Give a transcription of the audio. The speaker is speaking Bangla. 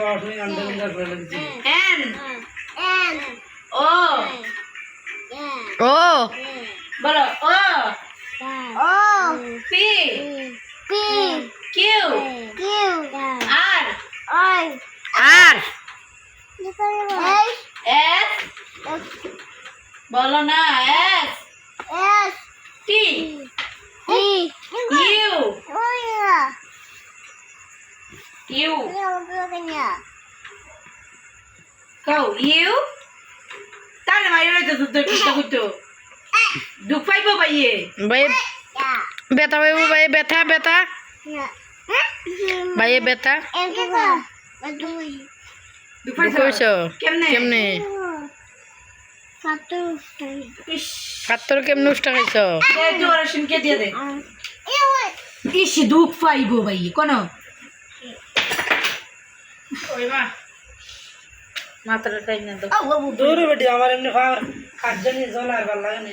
N O ও বলো O P Q R আর S বলো না S T U কও U তারে মাইরে লইতো দুধ কইতো দুঃখ পাইবো ভাইয়ে ভাই ব্যথা ভাই ভাই ব্যথা ব্যথা ভাই ব্যথা দুঃখ কইছো কেমনে কেমনে ইস কাতর কেমনে উষ্টা খাইছো দে তোর শুনকে দিয়ে দে ইস দুঃখ পাইবো ভাইয়ে কোন ওই মা মাত্রা টাইম না তো দূরে বেটি আমার এমনি খাওয়ার কাজ জানি জল আর ভালো লাগে না